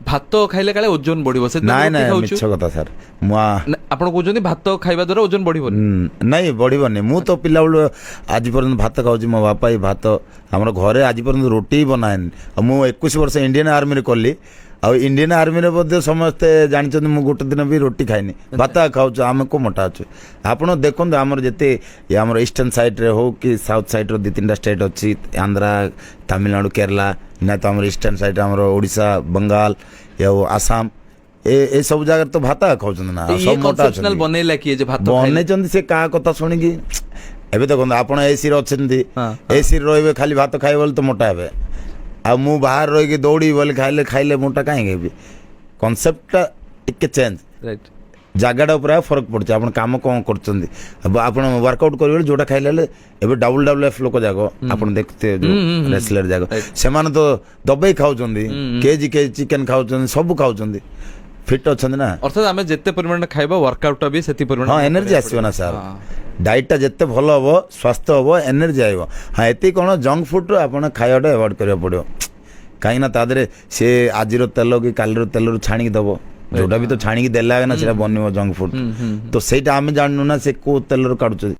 ଭାତ ଖାଇଲେ କାଳେ ଓଜନ ବଢିବ ସେ ନାଇଁ ନାଇଁ ମିଛ କଥା ସାର୍ ଆପଣ କହୁଛନ୍ତି ଭାତ ଖାଇବା ଦ୍ୱାରା ଓଜନ ବଢିବନି? ନାଇଁ ବଢିବନି। ମୁଁ ତ ପିଲାବେଳୁ ଆଜି ପର୍ଯ୍ୟନ୍ତ ଭାତ ଖାଉଛି। ମୋ ବାପା ବି ଭାତ, ଆମର ଘରେ ଆଜି ପର୍ଯ୍ୟନ୍ତ ରୁଟି ହିଁ ବନାଏନି। ଆଉ ମୁଁ 21 ବର୍ଷ ଇଣ୍ଡିଆନ୍ ଆର୍ମିରେ କଲି। ଆଉ ଇଣ୍ଡିଆନ୍ ଆର୍ମିରେ ମଧ୍ୟ ସମସ୍ତେ ଜାଣିଛନ୍ତି ମୁଁ ଗୋଟେ ଦିନ ବି ରୁଟି ଖାଇନି, ଭାତ ଖାଉଛୁ। ଆମେ କେଉଁ ମୋଟା ଅଛୁ? ଆପଣ ଦେଖନ୍ତୁ ଆମର ଯେତେ ଆମର ଇଷ୍ଟର୍ଣ୍ଣ ସାଇଡ଼୍ରେ ହଉ କି ସାଉଥ୍ ସାଇଡ଼୍ର 2-3ଟା ଷ୍ଟେଟ୍ ଅଛି, ଆନ୍ଧ୍ରା, ତାମିଲନାଡୁ, କେରଲା, ନା ତ ଆମର ଇଷ୍ଟର୍ଣ୍ଣ ସାଇଡ଼୍ ଆମର ଓଡ଼ିଶା, ବଙ୍ଗାଲ ଆଉ ଆସାମ, ଏ ସବୁ ଜାଗାରେ ତ ଭାତ ଖାଉଛନ୍ତି ନା, ସବୁ ମୋଟା ଅଛନ୍ତି। ବନେଇଲା କିଏ ଯେ ଭାତ ବନେଇଛନ୍ତି? ସେ କାହା କଥା ଶୁଣିକି। ଏବେ ଦେଖନ୍ତୁ ଆପଣ ଏସିରେ ଅଛନ୍ତି, ଏସିରେ ରହିବେ, ଖାଲି ଭାତ ଖାଇବେ ବୋଲି ତ ମୋଟା ହେବେ। ଆଉ ମୁଁ ବାହାରେ ରହିକି ଦୌଡ଼ିବି ବୋଲି ଖାଇଲେ ମୋଟା କାହିଁକି ହେବି? କନସେପ୍ଟଟା ଟିକେ ଚେଞ୍ଜ, ଜାଗାଟା ଉପରେ ଫରକ ପଡ଼ୁଛି। ଆପଣ କାମ କ'ଣ କରୁଛନ୍ତି? ଆପଣ ୱାର୍କଆଉଟ୍ କରିବେ ଯେଉଁଟା ଖାଇଲେ ହେଲେ ଏବେ WWF ଲୋକ ଯାକ ଆପଣ ଦେଖୁଥିବେ, ଯେଉଁ ରେସଲର ଯାକ, ସେମାନେ ତ ଦବେଇ ଖାଉଛନ୍ତି, କେଜି ଚିକେନ୍ ଖାଉଛନ୍ତି, ସବୁ ଖାଉଛନ୍ତି, ଫିଟ୍ ଅଛନ୍ତି ନା। ଅର୍ଥାৎ ଆମେ ଯେତେ ପରିମାଣରେ ଖାଇବା ୱାର୍କଆଉଟଟା ବି ସେତେ ପରିମାଣ, ହଁ ଏନର୍ଜି ଆସିବ ନା ସାର୍। ଡାଏଟ୍ଟା ଯେତେ ଭଲ ହେବ, ସ୍ୱାସ୍ଥ୍ୟ ହେବ, ଏନର୍ଜି ଆସିବ। ହଁ ଏତିକି କ'ଣ ଜଙ୍କ ଫୁଡ଼୍ରୁ ଆପଣ ଖାଇବାଟା ଆଭଏଡ଼ କରିବାକୁ ପଡ଼ିବ। କାହିଁକିନା ତା ଦେହରେ ସେ ଆଜିର ତେଲ କି କାଲିର ତେଲରୁ ଛାଣିକି ଦେବ, ଯେଉଁଟା ବି ତ ଛାଣିକି ଦେଲା ନା ସେଇଟା ବନିବ ଜଙ୍କ ଫୁଡ଼୍। ତ ସେଇଟା ଆମେ ଜାଣିନୁ ନା ସେ କେଉଁ ତେଲରୁ କାଢ଼ୁଛନ୍ତି।